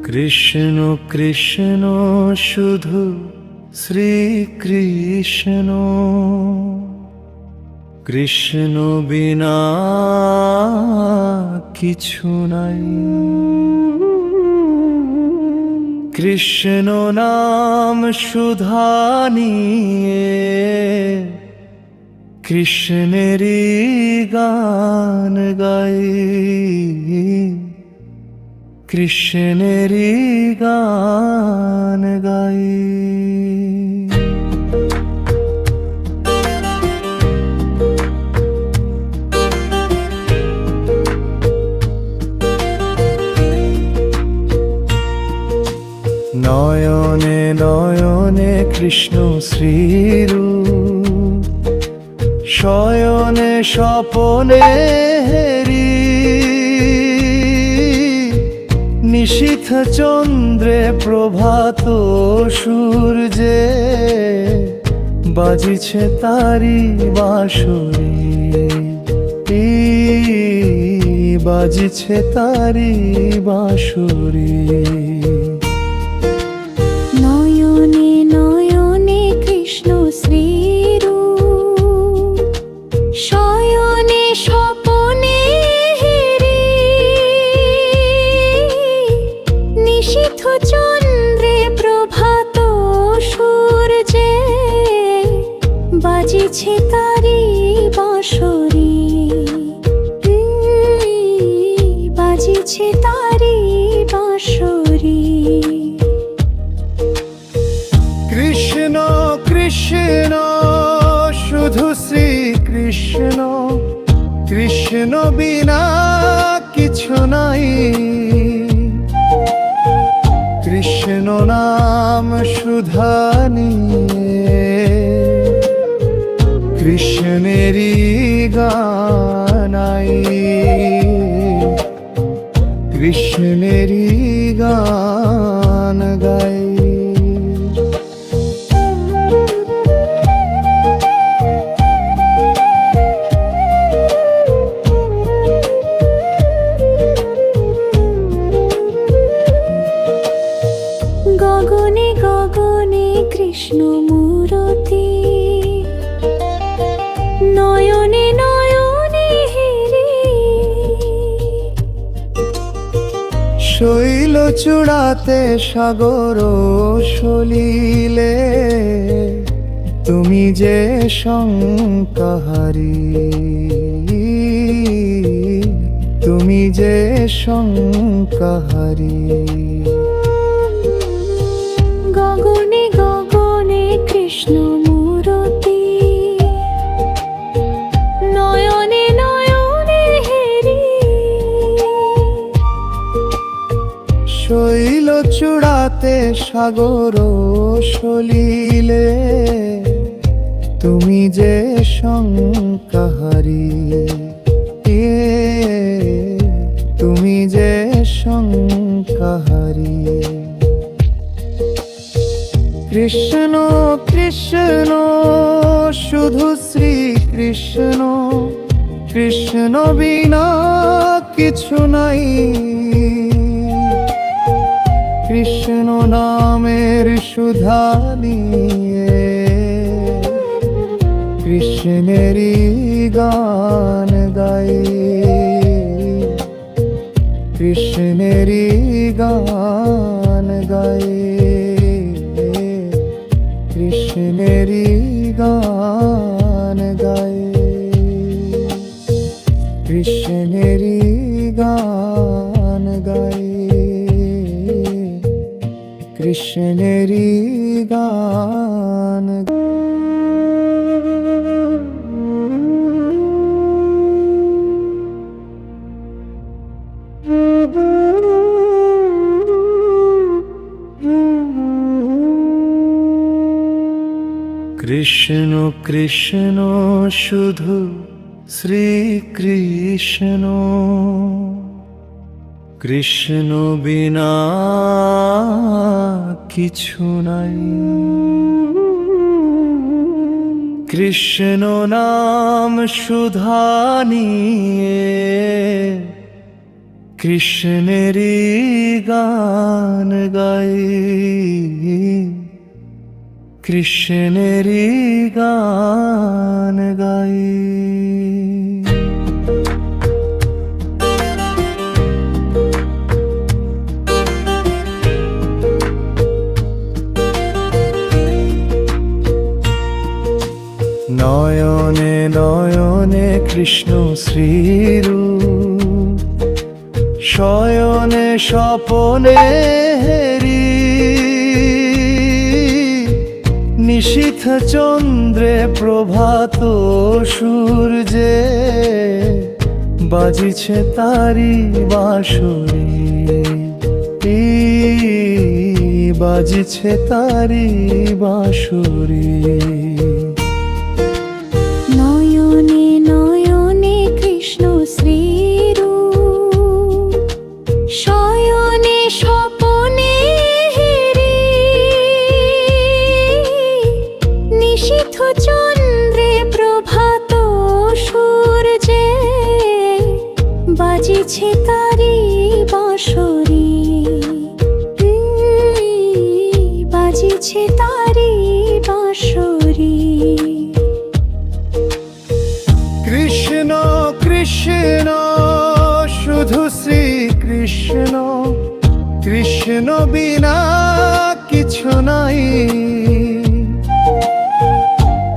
কৃষ্ণ কৃষ্ণ শুধু শ্রীকৃষ্ণ, কৃষ্ণ বিনা কিছু নাই। কৃষ্ণ নাম সুধা নিয়ে কৃষ্ণেরই গান গাই, কৃষ্ণেরই গান গাই। নয়নে নয়নে কৃষ্ণ শ্রীরূপ, শয়নে স্বপনে হেরি, নিশীথ চন্দ্রে প্রভাত সূর্যে বাজিছে তারি বাঁশরি, বাজিছে তারি বাঁশরি। নয়নে নয়নে কৃষ্ণ শ্রীরূপ, শয়নে স্বপনে হেরি, নিশীথ চন্দ্রে প্রভাত সূর্যে বাজিছে তারি বাঁশরি, বাজিছে তারি বাঁশরি। কৃষ্ণ কৃষ্ণ শুধু শ্রীকৃষ্ণ, কৃষ্ণ বিনা কিছু নাই। কৃষ্ণ নাম সুধা নিয়ে কৃষ্ণেরই গানাই, কৃষ্ণেরই গান গাই। গগনে গগনে কৃষ্ণ মূরতি, নয়নে নয়নে হেরি, শৈল চূড়াতে সাগর সলিলে তুমি যে শঙ্কাহারি, তুমি যে শঙ্কাহারি। গগনে গগনে কৃষ্ণ মূরতি, নয়নে নয়নে হেরি, শৈল চূড়াতে সাগর সলিলে তুমি যে শঙ্কাহারি, তুমি যে শঙ্কাহারি। কৃষ্ণ কৃষ্ণ শুধু শ্রীকৃষ্ণ, কৃষ্ণ বিনা কিছু নাই। কৃষ্ণ নামের সুধা নিয়ে কৃষ্ণেরই গান গাই, কৃষ্ণেরই গান গাই, কৃষ্ণেরই গান গাই, কৃষ্ণেরই গান গাই, কৃষ্ণেরই গান। কৃষ্ণ কৃষ্ণ শুধু শ্রীকৃষ্ণ, কৃষ্ণ বিনা কিছু নাই। কৃষ্ণ নাম সুধা নিয়ে কৃষ্ণেরই গান গাই, কৃষ্ণেরই গান গাই। নয়নে নয়নে কৃষ্ণ শ্রীরূপ, শয়নে স্বপনে হেরি, নিশীথ চন্দ্রে প্রভাত সূর্যে বাজিছে তারি বাঁশরি, বাজিছে তারি বাঁশরি। নয়নে নয়নে কৃষ্ণ শ্রীরূপ, শয়নে স্বপনে হেরি, নিশীথ চন্দ্রে প্রভাত সূর্যে বাজিছে তারি বাঁশরি, বাজিছে তারি বাঁশরি। কৃষ্ণ কৃষ্ণ শুধু শ্রী কৃষ্ণ, কৃষ্ণ বিনা কিছু নাই।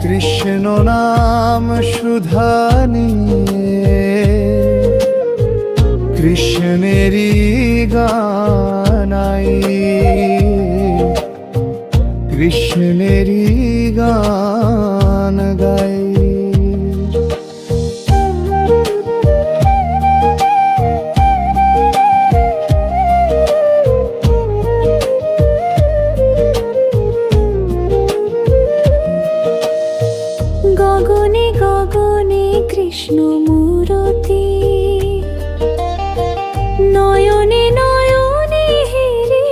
কৃষ্ণ নাম সুধা নিয়ে কৃষ্ণেরই গানাই, কৃষ্ণেরই গান গাই। গগনে গগনে কৃষ্ণ মূরতি, নয়নে নয়নে হেরি,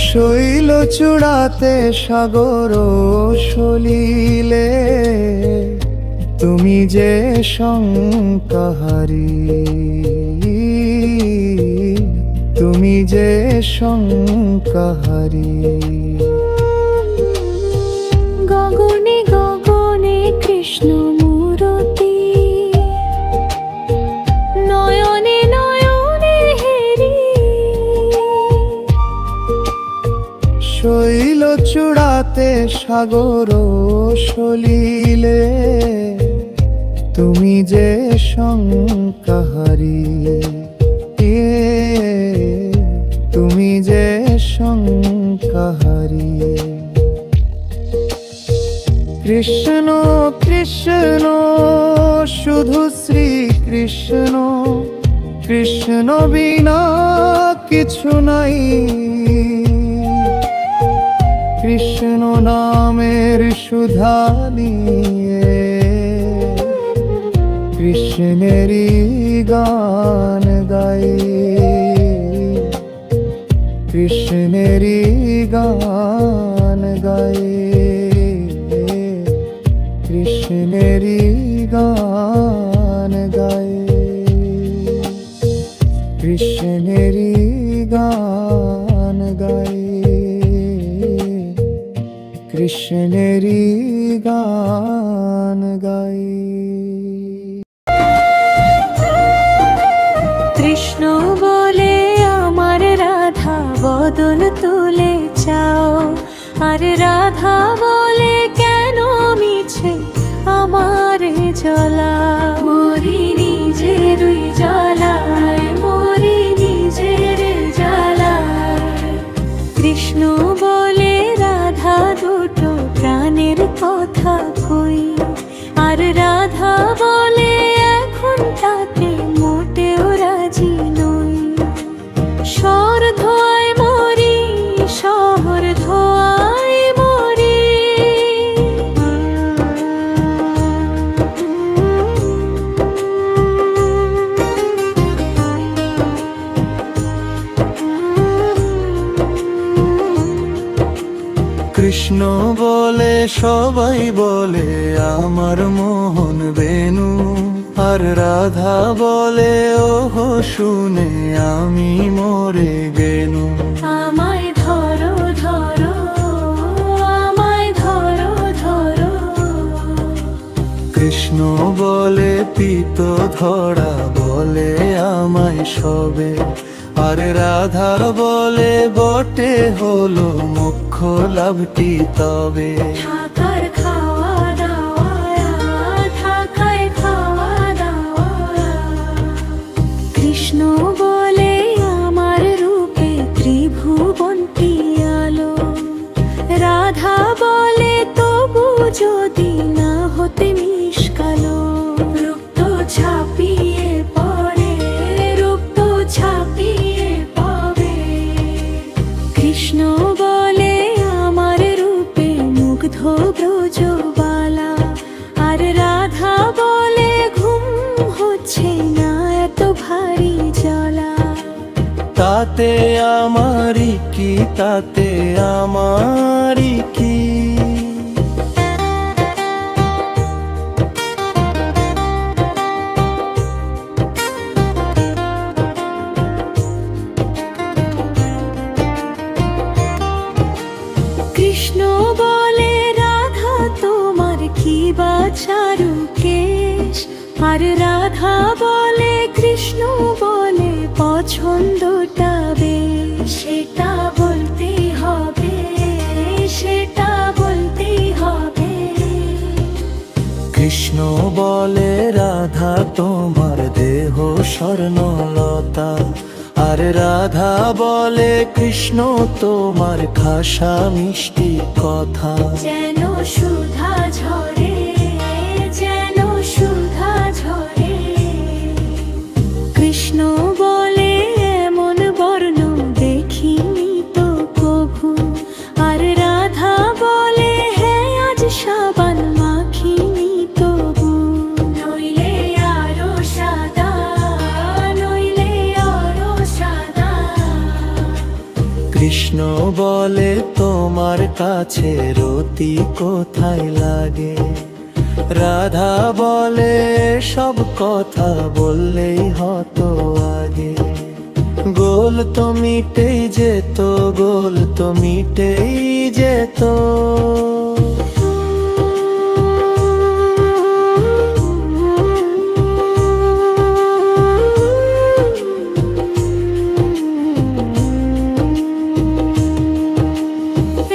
শৈল চূড়াতে সাগর সলিলে তুমি যে শঙ্কাহারি, তুমি যে শঙ্কাহারি। গগনে গগনে কৃষ্ণ মূরতি, নয়নে নয়নে হেরি, শৈল চূড়াতে সাগর সলিলে তুমি যে শঙ্কাহারি, তুমি যে শঙ্কাহারি। কৃষ্ণ কৃষ্ণ শুধু শ্রী কৃষ্ণ, কৃষ্ণ বিনা কিছু নাই। কৃষ্ণ নামের সুধা নিয়ে কৃষ্ণেরই গান গাই, কৃষ্ণেরই গান গাই, কৃষ্ণেরই গান গাই, কৃষ্ণেরই গান গাই, কৃষ্ণেরই গান গাই। কৃষ্ণ বলে আমার রাধা বদন তুলে চাও, আর রাধা বলে কেন মিছে আমার জ্বলা, মরি নিজের জ্বালায়, মরি নিজের জ্বালায়। কৃষ্ণ বলে রাধা দুটো প্রাণের কথা কই, আর রাধা বলে এখন তাতে মোটেও রাজি নই। স্বর ধোয়ায় মরি, শহর ধোয়ায় মরি, কৃষ্ণ বলে সবাই বলে আমার মোহন বেনু, আর রাধা বলে ওহো শুনে আমি মরে গেনু। আমায় ধরো ধরো, আমায় ধরো ধরো। কৃষ্ণ বলে পিত ধরা বলে আমায় সবে, আর রাধা বলে বটে হলো মুখ্য লাভটি তবে। থাকার খাওয়া দাওয়া, থাকায় খাওয়া দাওয়া। কৃষ্ণ বলে আমার রূপে ত্রিভুবনটি আলো, রাধা বলে তবু যদি না হতে মিশকালো। রূপ তো ছাপিয়ে পড়ে, রূপ তো ছাপিয়ে পড়ে। কৃষ্ণ বলে আমার রূপে মুগ্ধ ব্রজবালা, আর রাধা বলে ঘুম হচ্ছে না এত ভারী জ্বালা। তাতে আমারই কি, তাতে আমারই কি। কৃষ্ণ বলে রাধা তোমার কি বা চারু কেশ, আর রাধা বলে কৃষ্ণ বলে পছন্দটা বেশ। সেটা বলতে হবে, সেটা বলতে হবে। কৃষ্ণ বলে রাধা তোমার দেহ স্বর্ণলতা, আর রাধা বলে কৃষ্ণ তোমার খাসা মিষ্টি কথা। যেন সুধা ঝরে, যেন সুধা ঝরে। কৃষ্ণ বলে এমন বর্ণ দেখিনি তো কভু, আর রাধা বলে হ্যাঁ আজ সাবান মাখিনি তবু। নইলে আরো সাদা, নইলে আরো সাদা। কৃষ্ণ বলে তোমার কাছে রতি কোথায় লাগে, রাধা বলে সব কথা বললেই হতো আগে। গোল তো মিটেই যেত, গোল তো মিটেই যেত।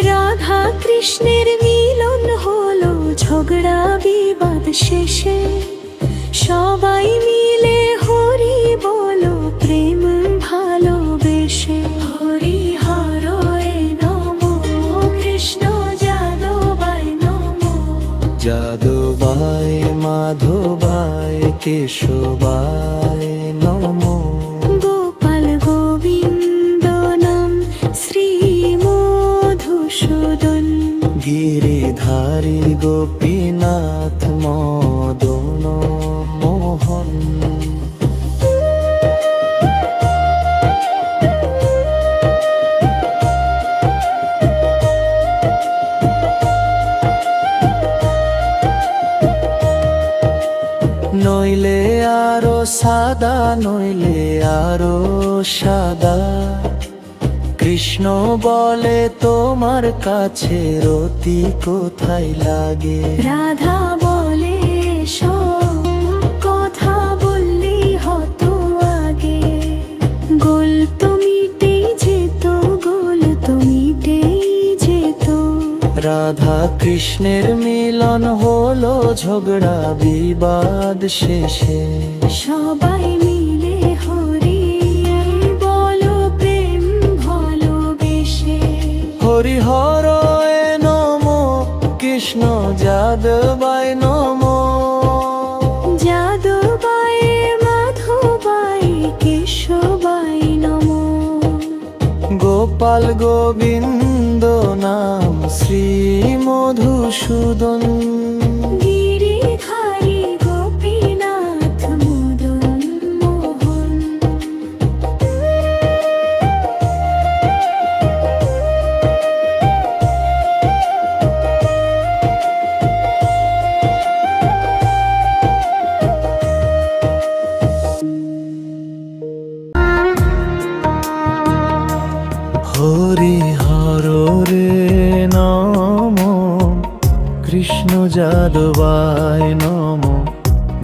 রাধা কৃষ্ণের মিলন হলো ঝগড়া বিবাদ শেষে, সবাই মিলে হরি বলো প্রেম ভালোবেসে। হরি হর নমো, কৃষ্ণ যাদবাই নমো। যাদবায় মাধবায় কেশবায় নমো। গোপাল গোবিন্দ নাম শ্রী মধুসূদন। গিরিধারী গোপীনাথ মদন মোহন। নইলে আরো সাদা, নইলে আরো সাদা। কৃষ্ণ বলে তোমার কাছে রতি কোথায় লাগে, রাধা বলে সব কথা বললি হতো আগে। গোল তো মিটেই যেত, গোল তো মিটেই যেত। রাধা কৃষ্ণের মিলন হলো ঝগড়া বিবাদ শেষে। সবাই মিলে হরি বলো প্রেম ভালোবেসে। হরি হর নমো, কৃষ্ণ যাদবাই নমো। যাদবাই মাধবাই কেশবাই নমো। গোপাল গোবিন্দ নাম শ্রী মধুসূদন। গিরিধারী গোপীনাথ মদন মোহন। নমো কৃষ্ণ যাদবায় নমো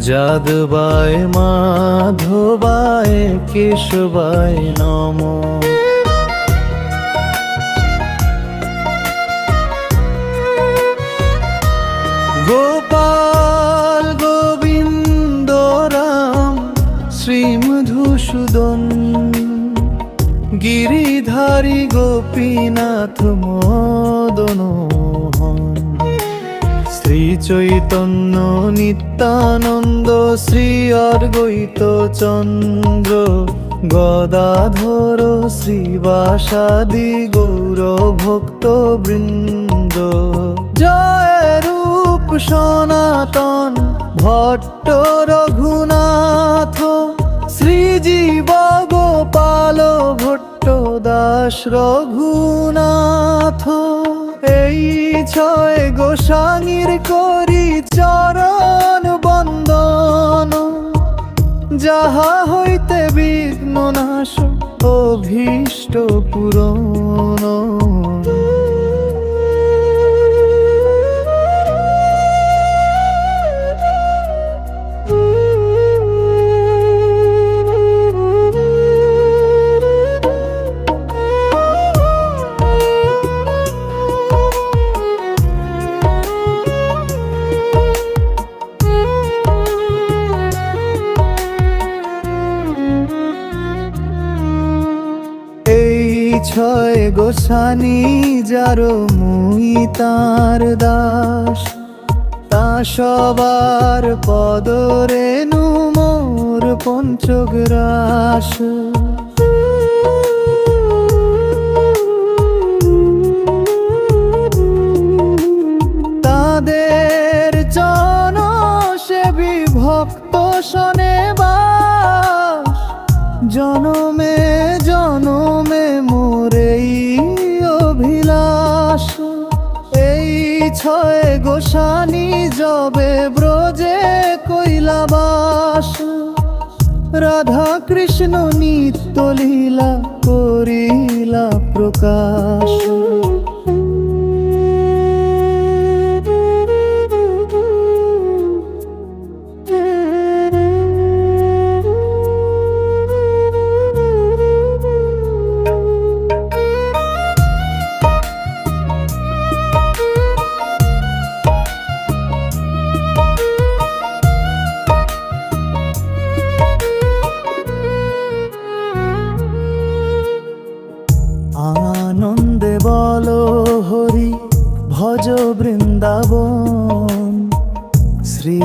যাদবায় মাধবায় কেশবায় নমো গোপাল গোবিন্দ রাম শ্রী মধুসূদন গিরিধারী গোপীনাথ মদন শ্রী চৈতন্য নিত্যানন্দ শ্রী অদ্বৈত চন্দ্র গদাধর শ্রীবাসাদি গৌর ভক্ত বৃন্দ জয় রূপ সনাতন ভট্ট রঘুনাথ শ্রীজীব গোপাল ভট্ট দাস রঘুনাথ এই ছয় গোসাঙীর করি চরণ বন্দন যাহা হইতে বিঘ্ন নাশ অভীষ্ট পূরণ ছয় গোসানি যার মুই তার দাস তা সবার পদরে মোর পঞ্চগ্রাস তাদের জন সেবী ভক্ত শনে বাস জনমে জনমে মোরেই অভিলাষ এই ছয় গোসানি যবে ব্রজে কৈলাবাস রাধা কৃষ্ণ নিত্য লীলা করিলা প্রকাশ আনন্দে বলো হরি ভজ বৃন্দাবন শ্রী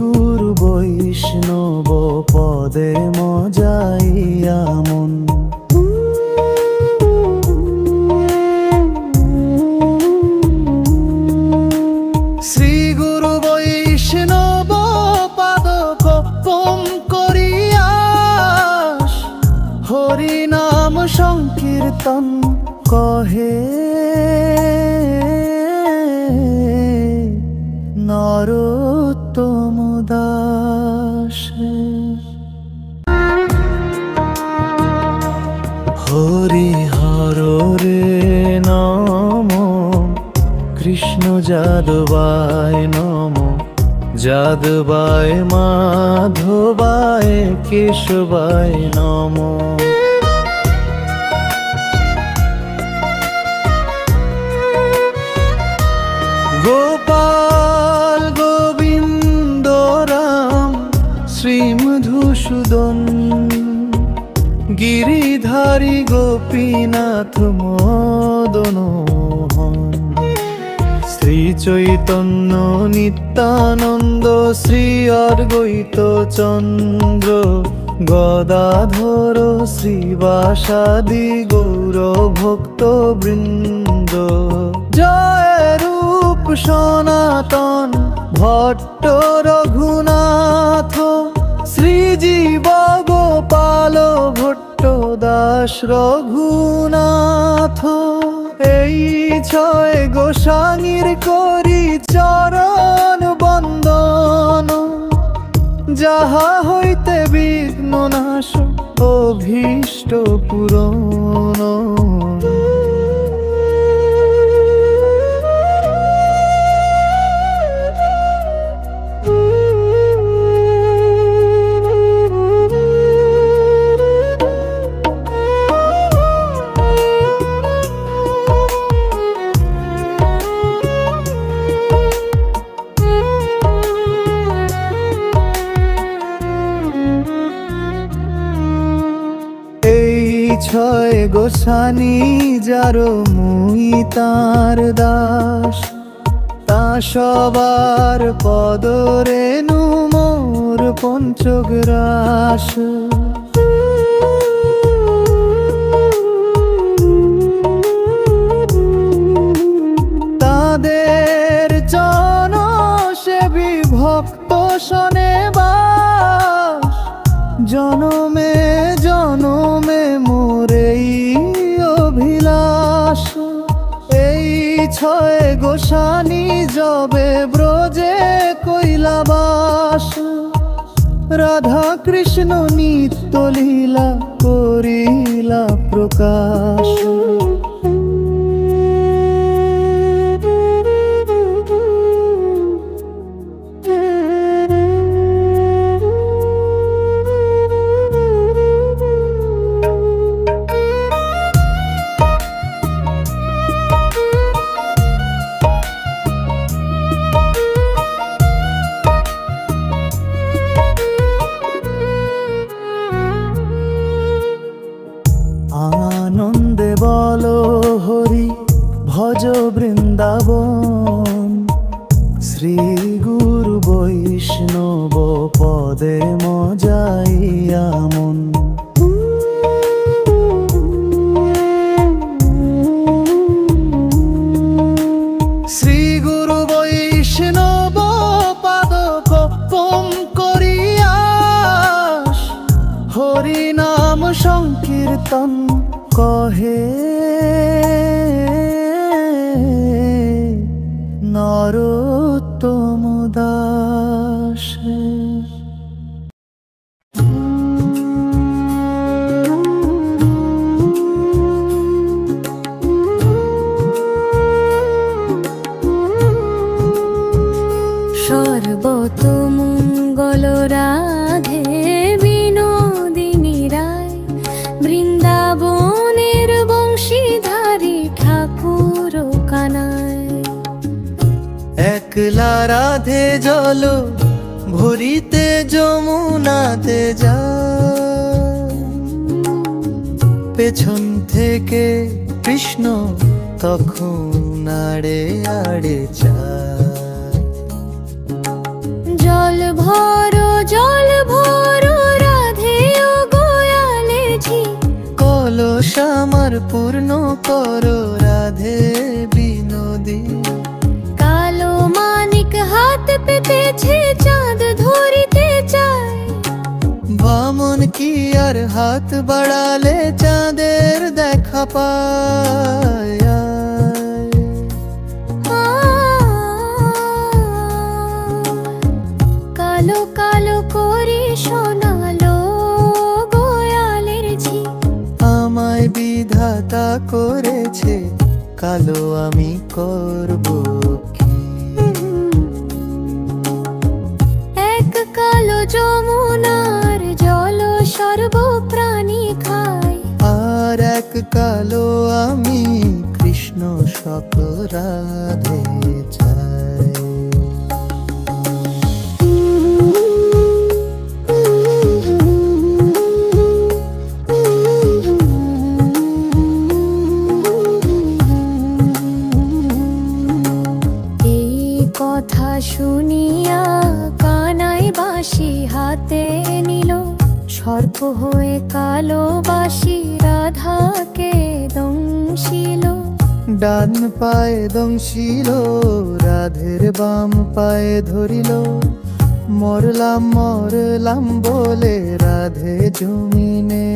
গুরু বৈষ্ণব পদে মজাইয়া মন শ্রী গুরু বৈষ্ণব পাদ কপম করিয়া হরি নাম সংকীর্তন কহে নরোত্তম দাস হরি হর রে নমো কৃষ্ণ যাদবায় নমো যাদবায় মাধবায় কেশবায় নমো গোপাল গোবিন্দ রাম শ্রী মধুসূদন গিরিধারী গোপীনাথ মদন শ্রী চৈতন্য নিত্যানন্দ শ্রী অদ্বৈত চন্দ্র গদাধর শ্রীবাসাদি গৌর ভক্ত বৃন্দ জয় রূপ সনাতন ভট্ট রঘুনাথ শ্রীজীব গোপাল ভট্ট দাস রঘুনাথ এই ছয় গোসাঙীর করি চরণ বন্দন যাহা হইতে বিঘ্ন নাশ অভীষ্ট পূরণ ছয় গোসানি যারো মুই তার দাস, তা সবার পদরেণু মোর পঞ্চগ্রাস। তাদের জনসেবী ভক্ত শনে বাস, জনমে জনমে মোরেই অভিলাষ। এই ছয় গোসানি যবে ব্রজে কৈলাবাস, রাধা কৃষ্ণ নিত্য লীলা করিলা প্রকাশ। আনন্দে বলো হরি ভজ বৃন্দাবন, শ্রী গুরু বৈষ্ণব পদে মজাইয়া মন। শ্রী গুরু বৈষ্ণব পাদ কপম করিয়া, হরি নাম সংকীর্তন কহে নরোত্তম দাস। সর্বতমঙ্গল রাধে বিনোদিনী রায়, বৃন্দাবনের বংশীধারী ঠাকুর কানায়। একলা রাধে জল ভরিতে যমুনাতে যায়, পেছন থেকে কৃষ্ণ তখন আড়ে আড়ে যায়। জল ভরো রাধে ও গোয়ালের ঝি, কলস আমার পূর্ণ করো রাধে বিনোদী। কালো মানিক হাত পেতেছে চাঁদ ধরিতে চায়, বামন কি আর হাত বাড়ালে চাঁদের দেখা পায়। কালো কালো করে শোনালো গোয়ালের ঝি, আমায় বিধাতা করেছে কালো আমি করব কি। এক কালো যমুনার জল সর্বপ্রাণী খায়, আর এক কালো আমি কৃষ্ণ সক রাধে চাই। কথা শুনিয়া কানাই বাঁশি হাতে নিল, সর্প হয়ে কালো বাঁশি রাধাকে দংশিল। ডান পায়ে দংশিল রাধের বাম পায়ে ধরিল, মরলাম মরলাম বলে রাধে জমিনে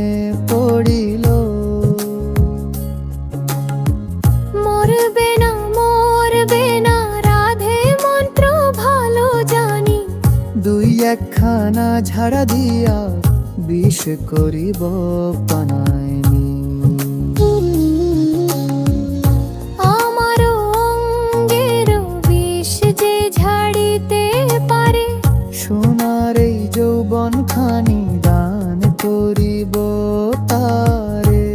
পড়িল। মরবে না রাধে মন্ত্র ভালো জানি, দুই একখানা ঝাড়া দিয়া বিষ করিব পানায়নি। আমার অঙ্গের বিষ যে ঝাড়িতে পারে, সোনার এই যৌবন খানি দান করিব তারে।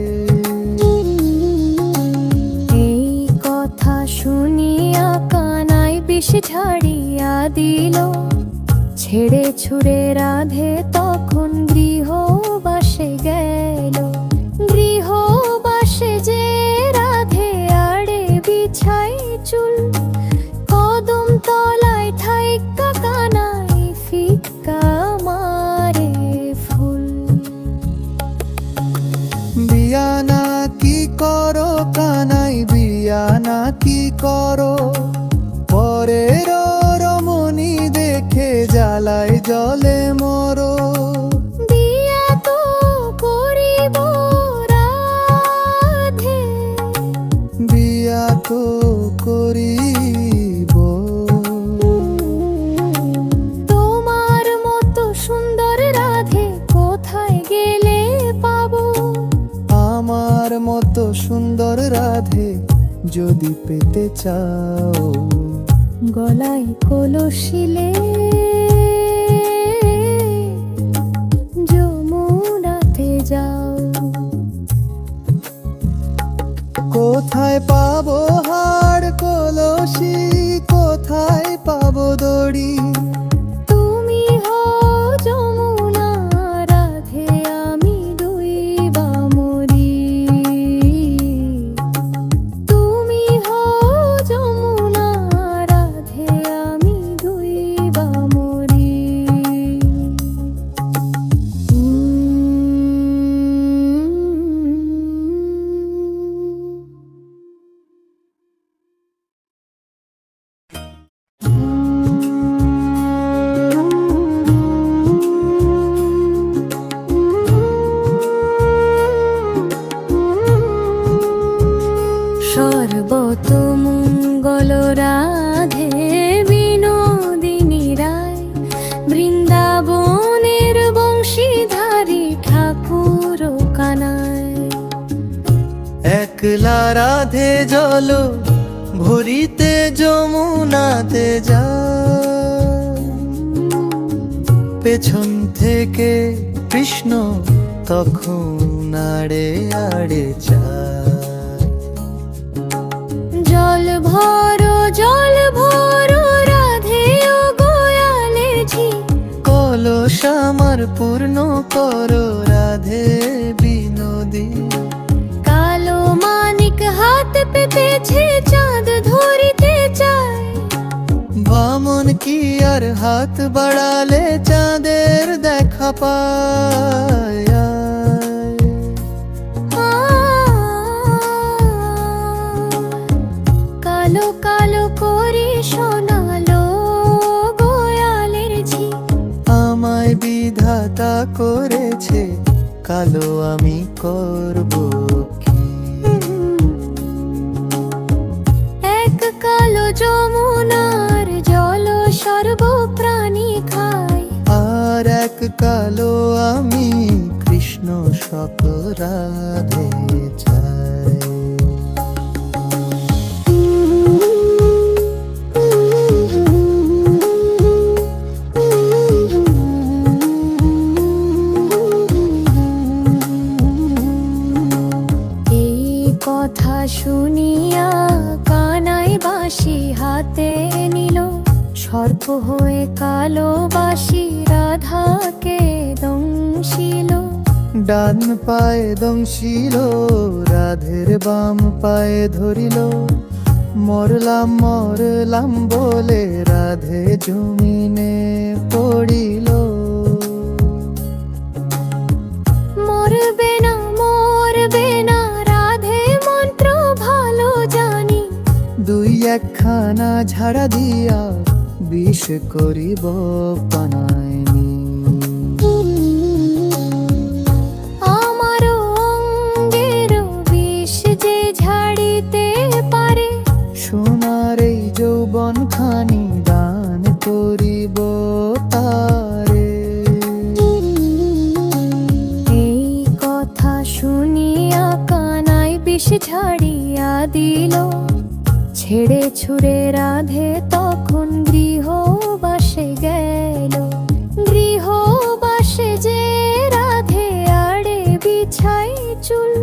এই কথা শুনিয়া কানাই বিষ ঝাড়িয়া দিল, ছেড়ে ছুড়ে রাধে তখন গৃহবাসে গেল। গৃহ করো, পরের রমণী দেখে জ্বালায় জলে মরো। বিয়া তো করিব রাধে, বিয়া তো করিব। তোমার মতো সুন্দর রাধে কোথায় গেলে পাবো? আমার মতো সুন্দর রাধে যদি পেতে চাও, গলায় কলসিলে যমুনাতে যাও। কোথায় পাবো হাড় কলসি, কোথায় পাবো দড়ি? তুমি হও যমুনা রাধে, আমি ডুইবা মরি। তুমি হও যমুনা রাধে, আমি ডুইবা মরি। সর্বতমঙ্গল রাধে বিনোদিনী রায়, বৃন্দাবনের বংশীধারী ঠাকুর কানায়। একলা রাধে জল ভরিতে যমুনাতে যায়, পেছন থেকে কৃষ্ণ তখন আড়ে আড়ে যায়। জল ভরো রাধে ও গোয়ালে ঝি, কলস আমার পূর্ণ করো রাধে বিনোদী। কালো মানিক হাত পেতেছে চাঁদ ধরিতে চায়। বামন কি আর হাত বাড়ালে চাঁদের দেখা পায়? কালো কালো করে শোনালো গোয়ালের ঝি, আমায় বিধাতা করেছে কালো, আমি করব কি? এক কালো যমুনার জল সর্বপ্রাণী খায়। আর এক কালো আমি কৃষ্ণ সক রাধে চাই। কথা শুনিয়া কানাই বাঁশি হাতে নিল, সর্প হয়ে কালো বাঁশি রাধাকে দংশিল। ডান পায়ে দংশিল, রাধের বাম পায়ে ধরিল। মরলাম মরলাম বলে রাধে জমিনে পড়িল। মরবে না মরবে না রাধে মন্ত্র ভালো জানি, দুই একখানা ঝাড়া দিয়া বিষ করিব পানাইনি। আমার অঙ্গের বিষ যে ঝাড়িতে পারে, সোনার এই যৌবন খানি দান করিব তারে। এই কথা শুনিয়া কানাই বিষ ঝাড়িয়া দিল। ছেড়ে ছুড়ে রাধে তখন গৃহবাসে গেল। গৃহবাসে যে রাধে আড়ে বিছাই চুল,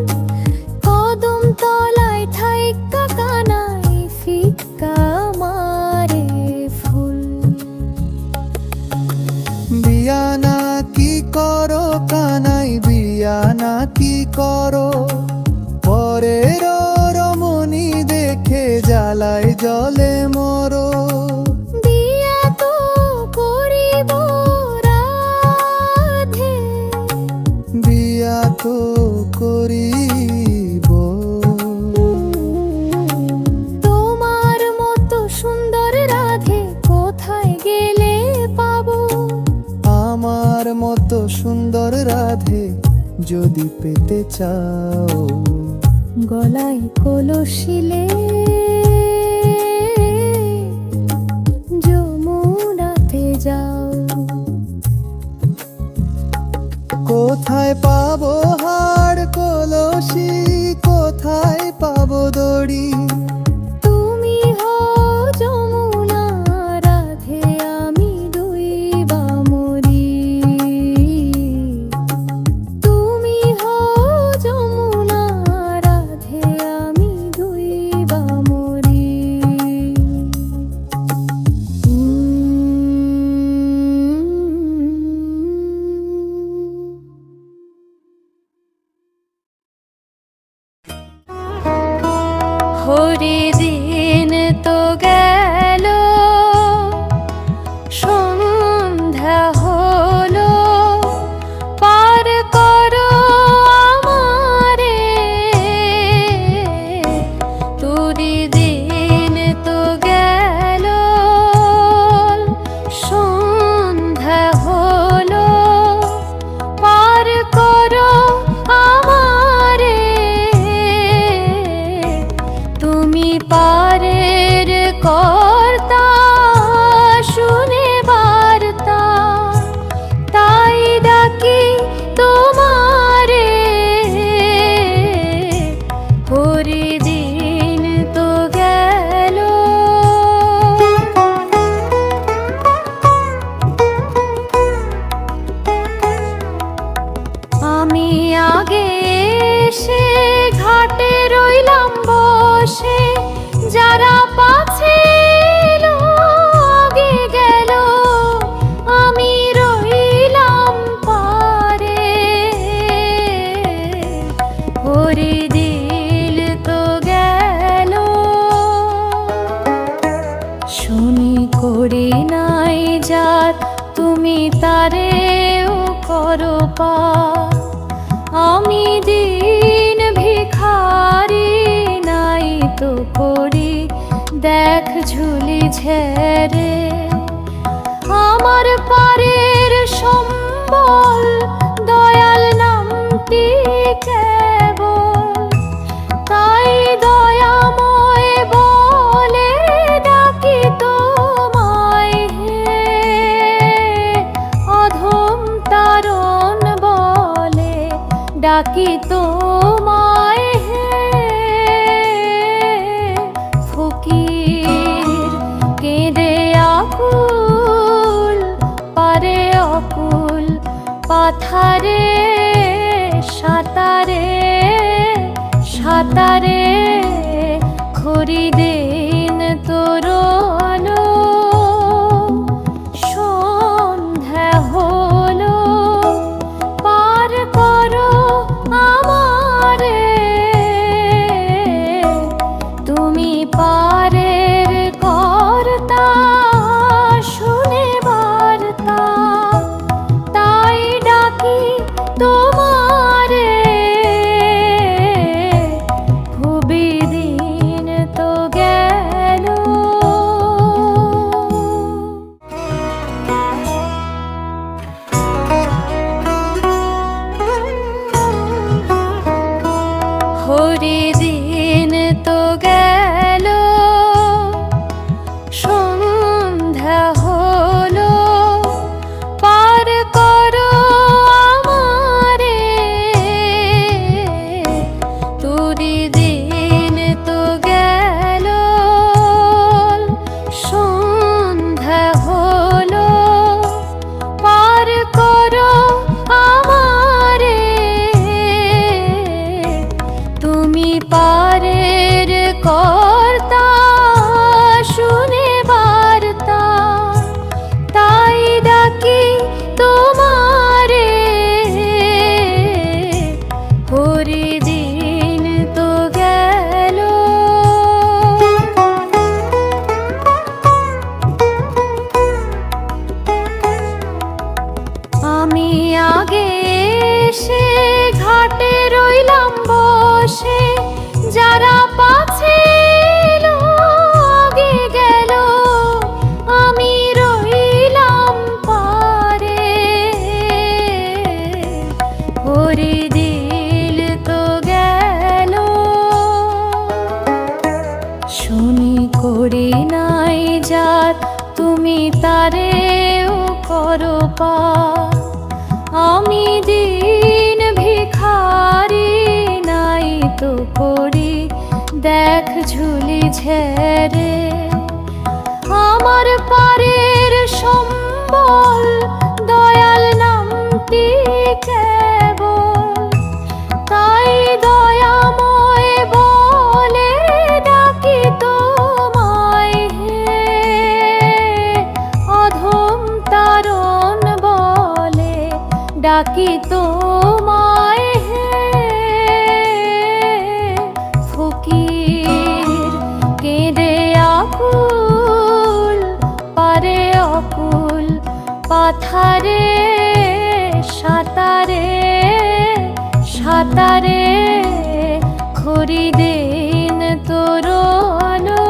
কদম তলায় থাইকা কানাই ফিক্কা মারে ফুল। বিয়া না কি করো কানাই, বিয়া না কি করো, পরের রমণী দেখে জ্বালায় জলে মরো। বিয়া তো করিব রাধে, বিয়া তো করিব। তোমার মতো সুন্দর রাধে যদি পেতে চাও, গলায় কলসিলে যমুনাতে যাও। কোথায় পাবো হাড় কলসি, কোথায় পাবো দড়ি? তুমি হও যমুনা রাধে, আমি ডুইবা মরি। তুমি হও যমুনা রাধে, আমি ডুইবা মরি। হরিদিন তো গেল, সন্ধ্যা হলো, পার করো আমারে। তোরি দিন তো গেল, সন্ধ্যা হলো, পার করো আমারে। তুমি পারের কর্তা, শুনে বার্তা, তাই ডাকি তোমারে। হরিদিন তো গেল। আমি আগে এসে ঘাটে রইলাম বসে, যারা পাছে এলো আগে গেল, আমি রইলাম পারে। হরিদিন তো গেল। শুনি করি নাই যার, তুমি তারেও করো পার। আমি দিন ভিখারি, নাই তো করি দেখ ঝুলি ঝেড়ে। আমার পারের সম্বল দয়াল নামটি কেবল, তাই দয়াময় বলে ডাকি তোমায় হে। অধম তারণ বলে ডাকি তোমায় হে। ফকির কেঁদে আকুল, পারে অকুল পাথারে। সাঁতারে সাঁতারে হরিদিন তোর আলো। সন্ধ্যা হলো, পার করো আমারে। তুমি পারের কর্তা, শুনে বার্তা, তাই ডাকি তোমারে। খুবই দিন তো গেল। হরিদিন তো গেল, সন্ধ্যা হলো, পার করো আমারে। তোরি দিন তো গেল, সন্ধ্যা হলো, পার করো আমারে। তুমি পারের কর্তা, শুনে বার্তা, যার তুমি তারেও করো পার। আমি দিন ভিখারি নাই তো করি দেখ ঝুলি ঝেড়ে। আমার পারের সম্বল দয়াল নামটি কেবল, তাই দয়াময় বলে ডাকি তোমায় হে। অধম তারণ বলে ডাকি তোমায় হে। ফকির কেঁদে আকুল পারে অকুল পাথারে সাঁতারে সাঁতারে খড়ি দিন তোর আলো।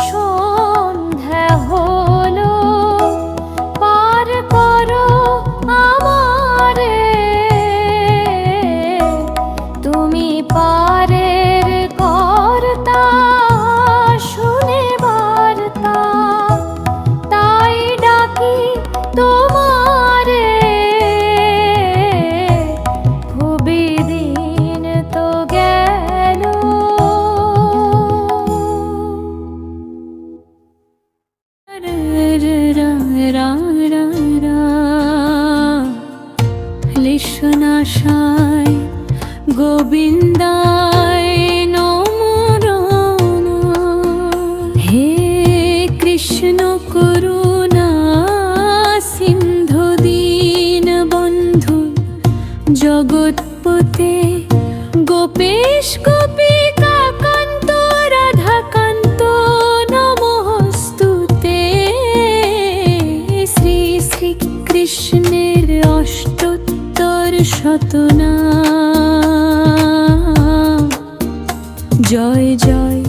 সন্ধ্যা হলো পার করো আমারে, তুমি পারের কর্তা শুনে বার্তা, তাই ডাকি তোমারে। খুবই দিন তো গেল। লিশনাশায় গোবিন্দায় নমো নমঃ। হে কৃষ্ণ করুণা সিন্ধু দীন বন্ধু জগৎপতে, গোপেশ গোপিকা কান্ত রাধাকান্ত নমস্তুতে। শ্রী শ্রী কৃষ্ণের অষ্টোত্তর শতনাম। জয় জয়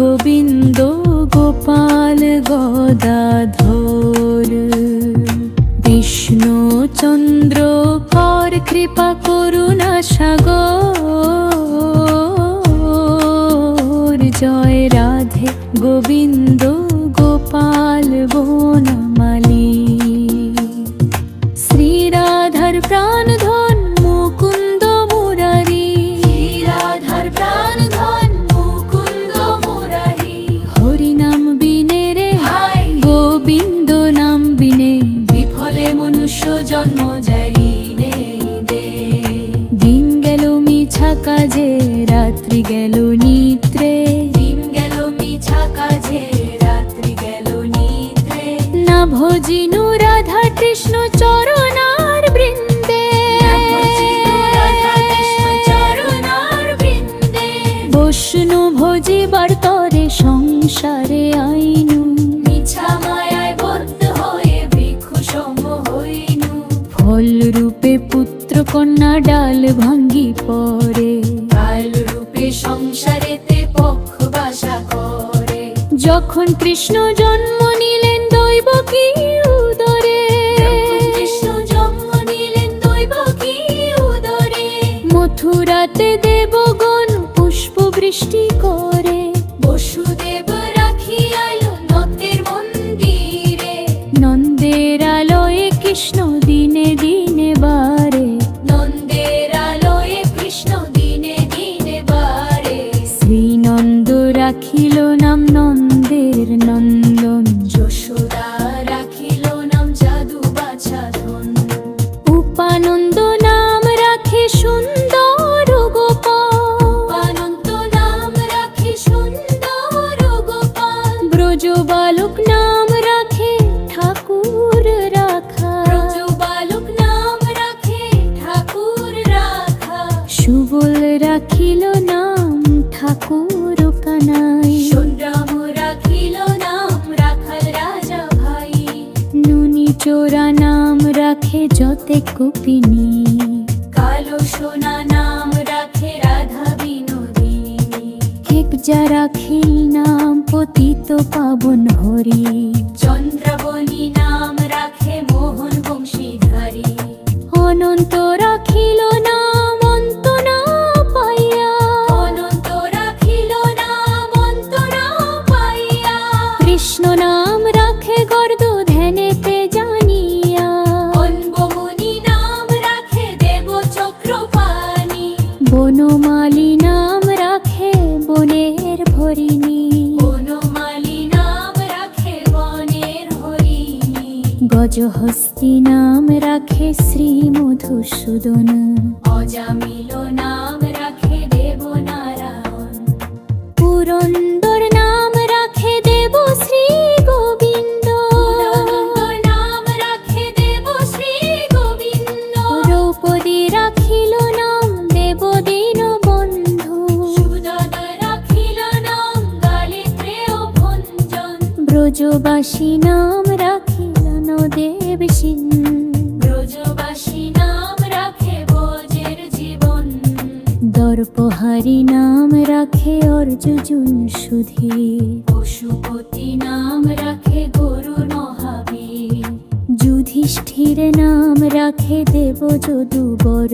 গোবিন্দ গোপাল গদাধর। বিষ্ণু চন্দ্র কর কৃপা করুণা সাগর। জয় রাধে গোবিন্দ গোপাল বনমালী। শ্রীরাধার প্রাণধন মুকুন্দ মুরারি, শ্রীরাধার প্রাণধন মুকুন্দ মুরারি। হরি নাম বিনে রে হায় গোবিন্দ নাম বিনে, বিফলে মনুষ্য জন্ম জারি নে দে। দিন গেল মিছা কাজে রাত্রি গেল নিদ্রে, দিন গেল মিছা কাজে রাত্রি গেল নিদ্রে। না ভজিনু রাধা কৃষ্ণ চরণার বৃন্দে, বৈষ্ণু ভজিবার তরে সংসারে আইনু। মিছা মায়ায় বদ্ধ হয়ে ভিক্ষু সম হইনু। ফল রূপে পুত্র কন্যা ডাল ভাঙ্গি পড়ে, কাল রূপে সংসারেতে পক্ষ বাসা করে। যখন কৃষ্ণ জন্ম নিলেন দৈবকী উদরে, কৃষ্ণ জন্ম নিলেন দৈবকী উদরে। মথুরাতে দেবগণ পুষ্প বৃষ্টি করে, বসুদেব রাখিয়াল নন্দের মন্দিরে। নন্দের আলোয় কৃষ্ণ দিনে দিনে বারে, নন্দের আলোয় কৃষ্ণ দিনে দিনে বারে। শ্রীনন্দ রাখিল নাম নন্দের নন্দন, যশোদা রাখিল নাম জাদু বাছা ধন। উপানন্দ নাম রাখে সুন্দর গোপাল, উপানন্দ নাম রাখে সুন্দর গোপাল। ব্রজ বালক নাম রাখে ঠাকুর রাখা, ব্রজ বালক নাম রাখে ঠাকুর রাখা। সুবল রাখিল নাম ঠাকুর কানাই, সোনরাম রাখিল নাম রাখাল রাজা ভাই। নুনি চোরা নাম রাখে যতে গোপিনী, কালো সোনা নাম রাখে রাধা বিনোদিনী। হেকজা রাখিল নাম পতিত পাবন হরি, চন্দ্রাবলী নাম রাখে মোহন বংশীধারী। অনন্ত রাখিল নাম অন্ত না পাইয়া, অনন্ত রাখিল নাম অন্ত না পাইয়া। কৃষ্ণ নাম রাখে গর্দ ধ্যানেতে জানিয়া, অনবমণি নাম রাখে দেব চক্রপাণি, বনমালী নাম রাখে বনের হরিণী, বনমালী নাম রাখে বনের হরিণী, গজহস্তি নাম রাখে শ্রী মধুসূদন, অজামিল নাম রাখে দেবনারায়ণ, পুরন্দর নাম রাখে দেব শ্রী গোবিন্দ, পুরন্দর নাম রাখে দেব শ্রী গোবিন্দ, দ্রৌপদী রাখিল নাম দেব দীনবন্ধু, সুদাদা রাখিল নাম গালিত্রেয় ভঞ্জন, ব্রজবাসী নাম রাখিলেন দেব সিং, ব্রজবাসী নাম রাখে ব্রজের জীবন, দর্পহারি নাম রাখে অর্জুন সুধী, পশুপতি নাম রাখে গরু মহাবীর, যুধিষ্ঠির নাম রাখে দেব যদুবর,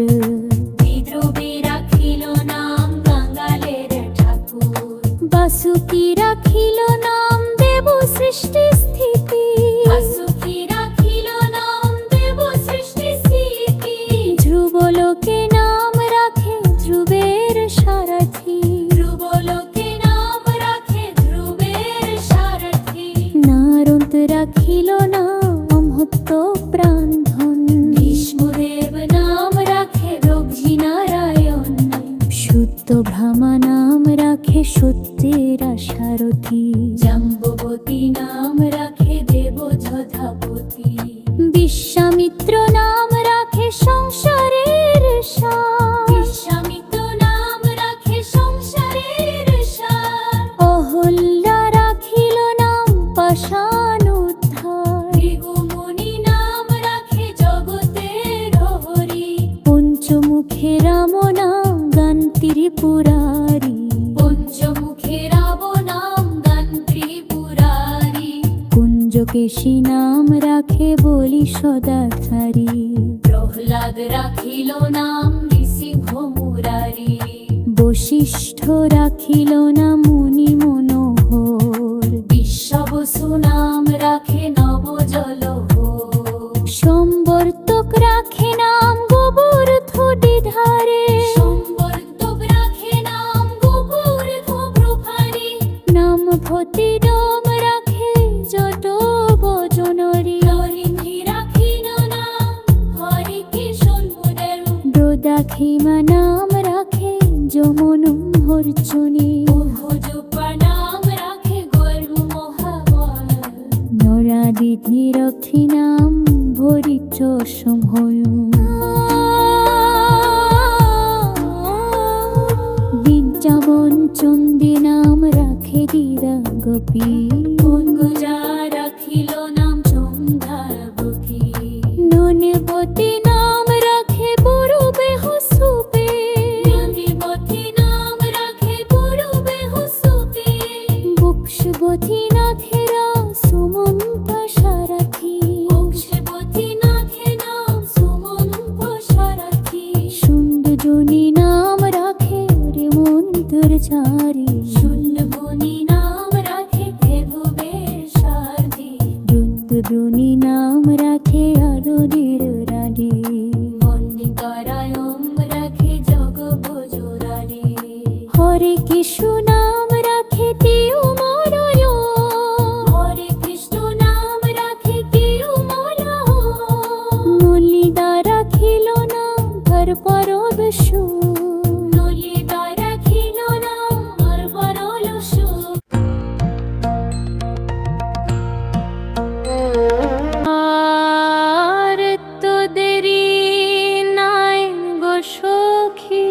বিদ্রোহী রাখিল নাম গঙ্গালের ঠাকুর, বাসুকি রাখিল নাম দেব সৃষ্টি স্থিতি, বাসুকি রাখিল নাম দেব সৃষ্টি স্থিতি, ধ্রুবলোকে নাম রাখে ধ্রুবের সারথি, ধ্রুবলোকে নাম রাখে ধ্রুবের সারথি, নারদ রাখিল নাম হত্য প্রাণধন, ভীষ্মদেব নাম রাখে রঘি নারায়ণ, শুদ্ধ ভ্রমা নাম রাখে সত্যের সারথি, জাম্ববতী নাম রাখে দেব যথাপতি, বিশ্বামিত্র নাম রাখে সংসারের সার, বিশ্বামিত্র নাম রাখে সংসারের সার, অহল্যা রাখিল নাম পাষাণ উদ্ধার, ভৃগুমুনি নাম রাখে জগতের হরি, পঞ্চমুখে রাম নাম গান ত্রিপুরারি, পঞ্চমুখে রাব নাম গান ত্রিপুরারি, কুঞ্জকেশী নাম রাখে বলি সদাচারী, প্রহ্লাদ রাখিল নাম নৃসিংহ মুরারি, বশিষ্ঠ রাখিল নাম মুনি মনোহর, বিশ্বাবসু নাম রাখে নবজলহর, সম্বর্তক রাখে নাম গোবর্ধ দ্বিধারে, সম্বর্ধক রাখে নাম গোপুর প্রভারি, নাম ভতি নাম রাখে জট বজনরি, হরিণী রাখিল নাম হরি কিশোর মুদের, ব্রদাখিমা নাম রাখে যমন হর্জুনি, বহুজূপা নাম রাখে গর্ভ মহাবল, নরাদিধি রক্ষী নাম ভরিচ সম্ভয়ু, বিদ্যাবন চণ্ডী নাম রাখে দিদা গোপী, গুঞ্জা রাখিল নাম চন্দ্রাবতী, ননিবতী নাম রাখে পূর্বে হসুপে, নদীবতী নাম রাখে পূর্বে হুসুপে, বক্ষবতী নাথেরা সুমন্ত সারথি, বংশবতী নাথে নাম সুমন্ত সারথি, সুন্দজনী নাম রাখে রেমন্তরচারী, শূন্যবনী নাম রাখে দেববের সারথি, রুদ্রবনী নাম রাখে আরোদের রানী, বন্দিকারায়ম রাখে জগবজোরারি, হরে কৃষ্ণ নাম রাখে তিউমরয়, হরে কৃষ্ণ নাম রাখে তিরুমলয়, মুলিদা রাখিল নাম ধর পরবেশু, নলিতা রাখিল নাম হরবরলসু, আর তো দেরি নাই গো সখী,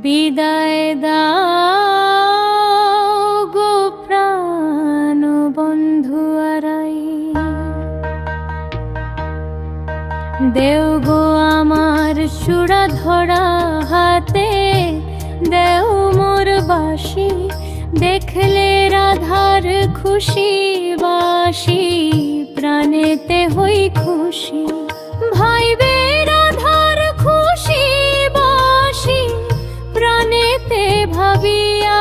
বিদায় দাও গো প্রাণ বন্ধু আরাই, দেও গো আমার চূড়া ধরা হাতে, দেও মোর বাসি দেখলে রাধার খুশি বাসি, প্রাণেতে হই খুশি ভাইবে রাধার খুশি বাসি, প্রাণেতে ভাবিয়া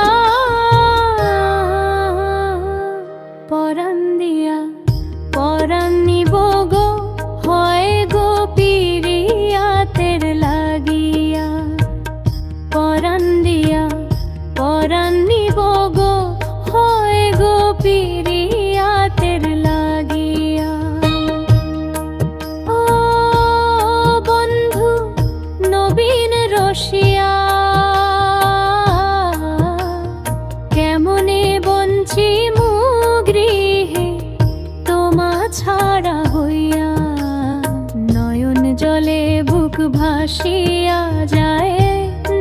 ভাসিয়া যায়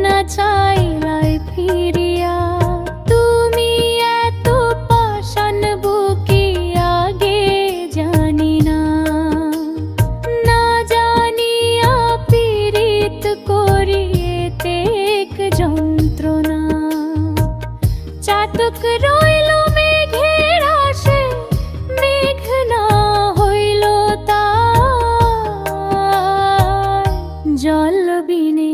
না চাইলাই ফিরিয়া। তুমি এত পাষাণ বুকি আগে জানি না, না জানিয়া পীড়িত করিতে যন্ত্রণা। চাতক রইল মেঘের আশে, মেঘ না হইল তার। জল বিনে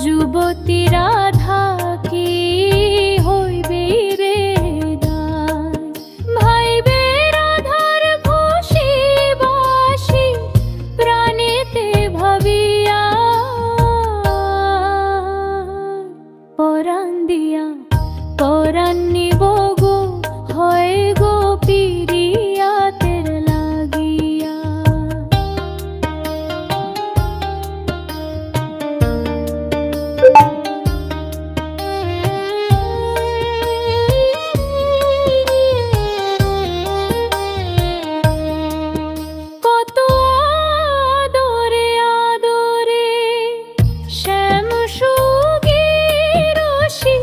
যুবতী রাধা কি হইবে রে দায়। ভাইবে রাধার খুশি বাসি প্রাণেতে ভাবিয়া, পরাণ দিয়া পরাণ নিব গো হয় গো পিরিয়াতের লাগিয়া। কত আদরে আদরে শ্যাম সুগী রসি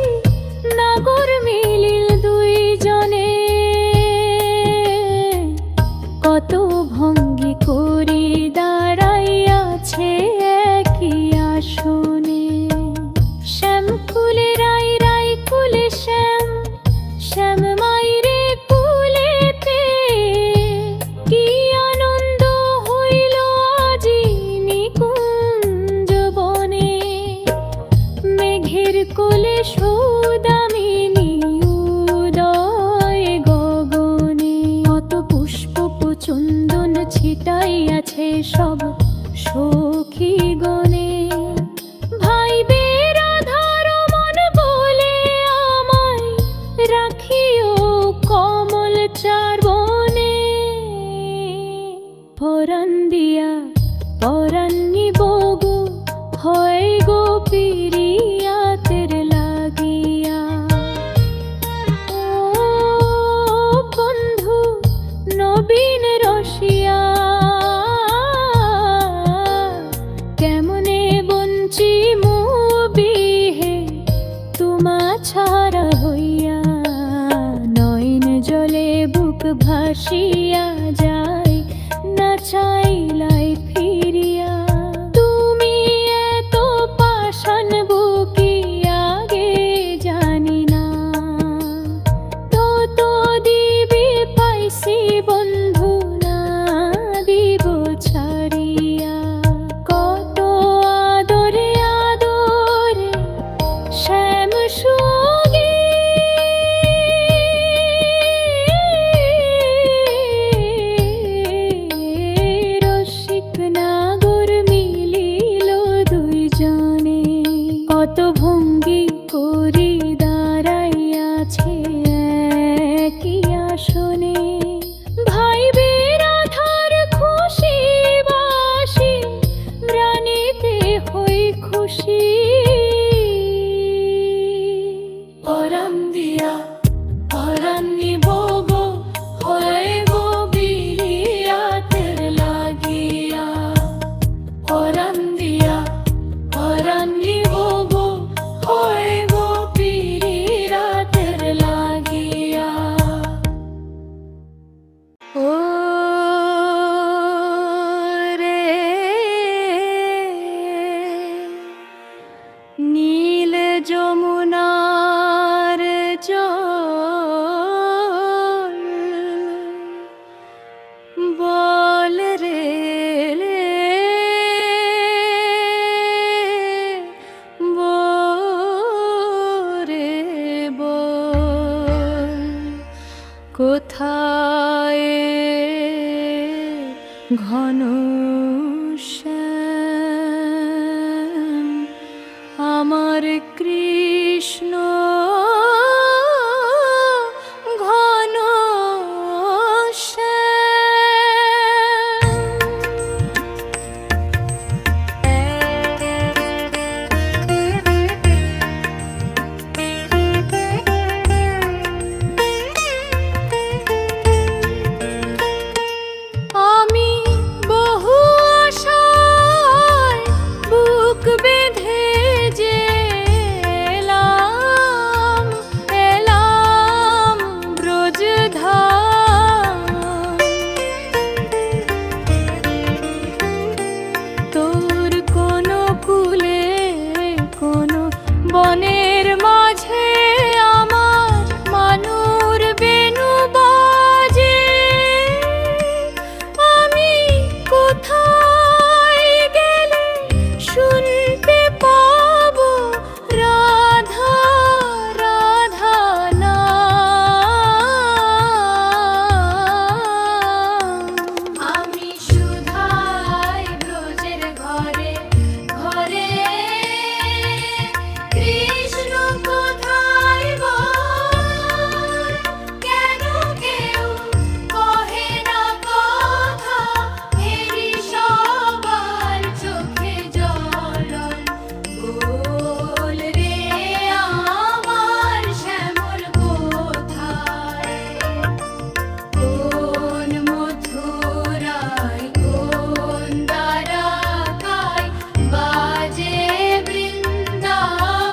নাগর মিলিল দুইজনে। কত ভঙ্গি করি দাঁড়াইয়াছে একই আসনে। শ্যাম কুলে রাই রাই কুলে শ্যাম, শ্যাম মাইরে কুলেতে কি আনন্দ হইল আজি নিকুঞ্জ বনে। মেঘের কোলে সৌদামিনী উদয় গগনে। কত পুষ্প চন্দন ছিটাইয়াছে সব সখী গণে। ভাইবে রাধার মন বলে আমায় রাখিও কমল চারবনে। পরাণ দিয়া পরাণ নিব গো হয় গো পিরিয়াতের লাগিয়া। ও বন্ধু নবীন রসিয়া, কেমনে বঞ্চি মুবিহে তোমা ছাড়া হইয়া। নয়ন জলে বুক ভাসিয়া যায় না চাইলাই ফিরিয়া। তুমি এত পাষাণ বুকি আগে জানি না, তত দিবি পাইছি বন্ধু না দিব ছাড়িয়া। কত আদরে আদরে শ্যাম সুগী রসিক নাগর মিলিল দুইজনে। কত ভঙ্গি করি দাঁড়াইয়াছে একই আসনে। ভাইবে রাধার খুশি বাসি প্রাণীতে হই খুশি। পরাণ দিয়া পরাণ নিব গো হয় গো বিরিয়াতের লাগিয়া। পরাণ দিয়া পরাণ নিব গো হয় গো পিরিয়াতের লাগিয়া। ও রে নীল যমুনার জল বল রে রে বল কোথায় ঘন শ্যাম আমার কৃষ্ণ ঘন আমি বহু ধাম। তোর কোনো কুলে কোনো বনের মাঝে আমার মানুর বেনু বাজে। আমি কোথায় গেলে শুনতে পাবো রাধা রাধা নাম। আমি সুধাই ব্রজের ঘরে ঘরে, কৃষ্ণ কোথায় বল? কেন কেউ কহে না কথা, হেরি সবার চোখে জল। বল রে আমার শ্যামল কোথায়? কোন মথুরায় কোন দ্বারকায় বাজে বৃন্দাবনে,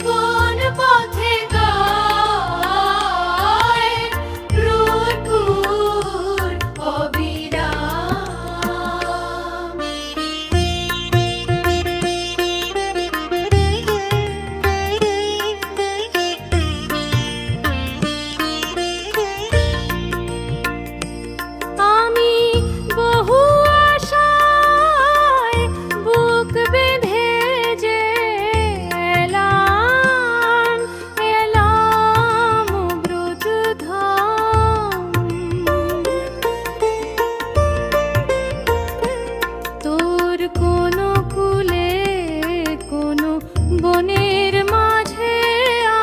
কোন পথে গায় ক্রূর অবিরাম। আমি বহু আশায় বুক বেঁধে যে এলাম এলাম ব্রজধাম। তোর কোনো কুলে কোনো বনের মাঝে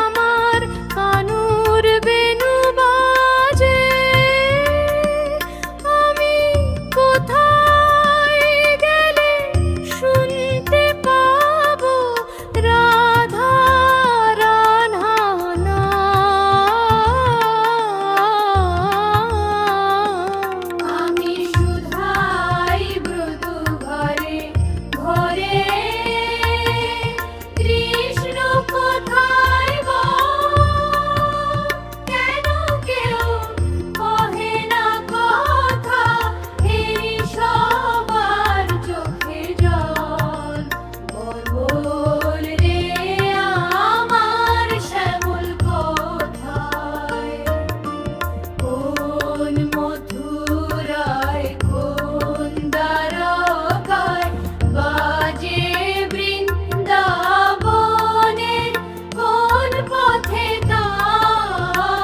আমার কানুর বেনু বাজে। আমি কোথায় গেলে শুনতে পাবো রাধা রাধা নাম। আমি সুধাই ব্রত ঘরে ঘরে, কৃষ্ণ কোথায় বল? কেন কেউ কহে না কথা, হেরি সবার চোখে জল। বল রে আমার শ্যামল কোথায়? কোন মথুরায় কোন দ্বারকায় বাজে বৃন্দাবনে, কোন পথে তার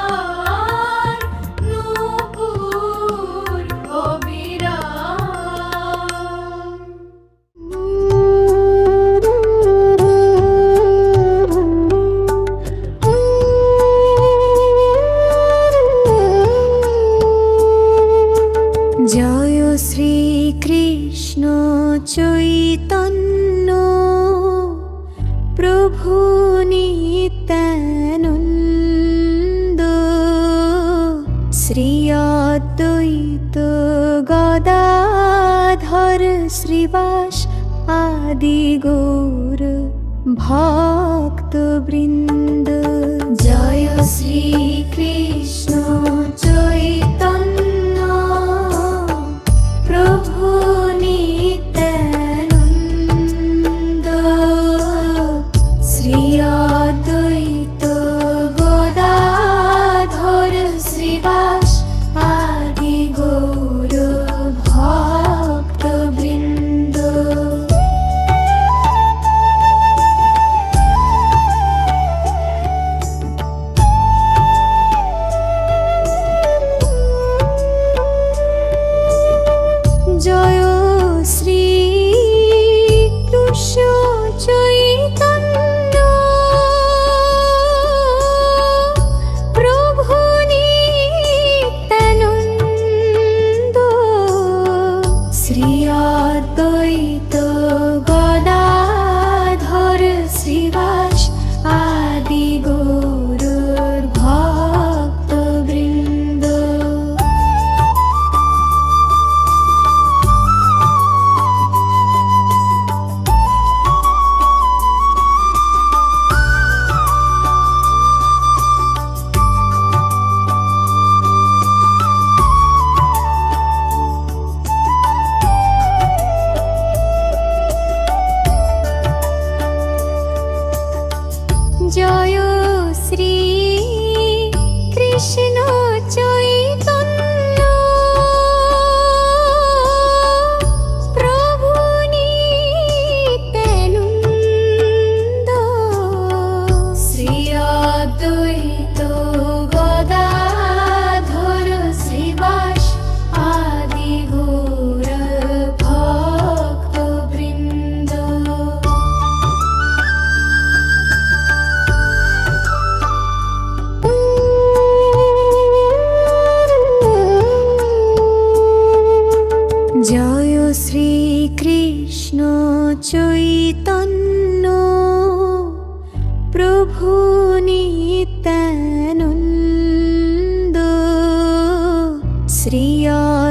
নূপুর অবিরাম। জয় শ্রীকৃষ্ণ চৈতন্য প্রভু নিত্যানন্দ, শ্রী অদ্বৈত গদাধর শ্রীবাস আদি গৌর ভক্তবৃন্দ। জয় শ্রীকৃষ্ণ চৈতন্য প্রভু নিত্যানন্দ, শ্রী অদ্বৈত গদাধর শ্রীবাস আদি গৌর ভক্তবৃন্দ।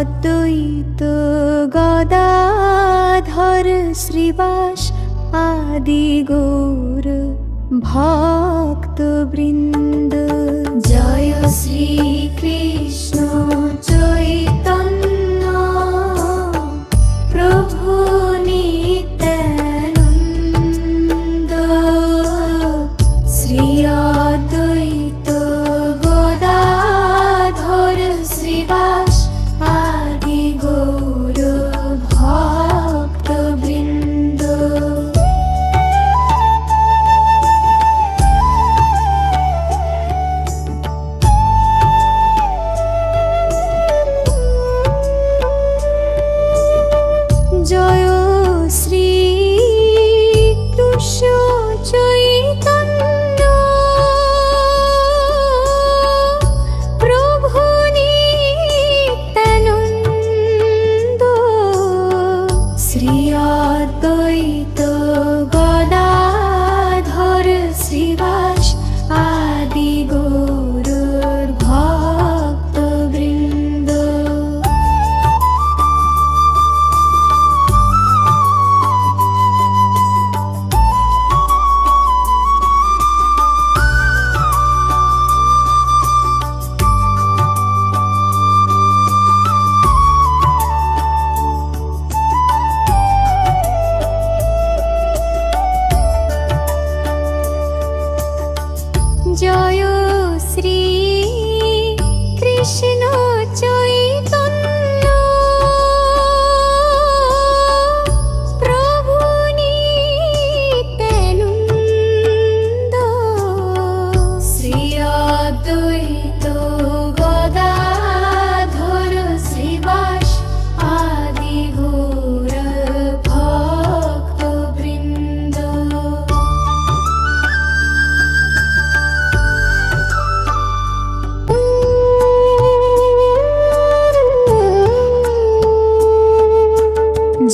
অদ্বৈত গদাধর শ্রীবাস আদি গৌর ভক্তবৃন্দ। জয় শ্রী কৃষ্ণ চৈতন্য প্রভু নিত্যানন্দ, শ্রী অদ্বৈত গদাধর শ্রীবাস আদি গৌর ভক্তবৃন্দ। জয় শ্রী কৃষ্ণ চৈতন্য প্রভু নিত্যানন্দ, শ্রী অদ্বৈত গদাধর শ্রীবাস আদি গৌর ভক্তবৃন্দ। জয় শ্রী কৃষ্ণ চৈতন্য প্রভু নিত্যানন্দ, শ্রী অদ্বৈত গদাধর শ্রীবাস আদি গৌর ভক্তবৃন্দ।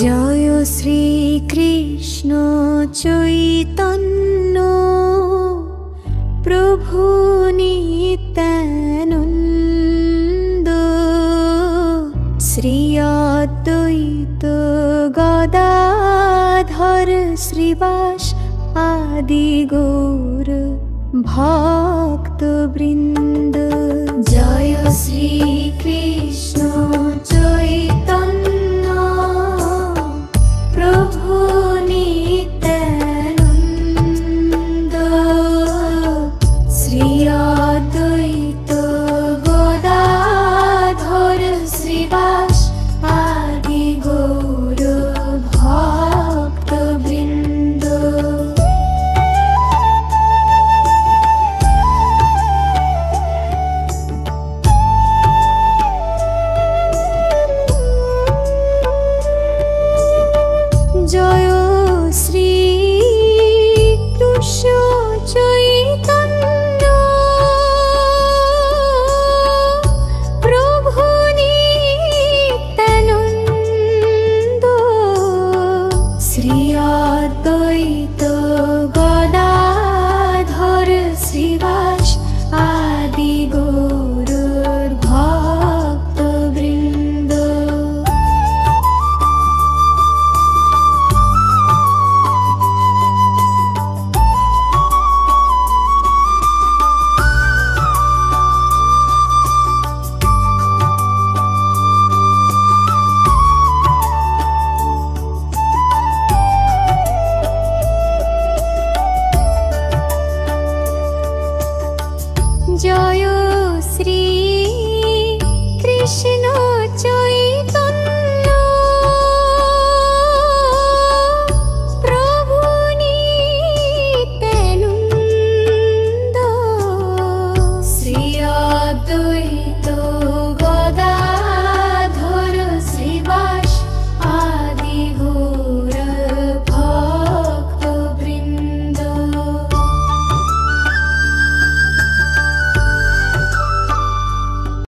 জয় শ্রী কৃষ্ণ চৈতন্য প্রভু নিত্যানন্দ, শ্রী অদ্বৈত গদাধর শ্রীবাস আদি গৌর ভক্তবৃন্দ।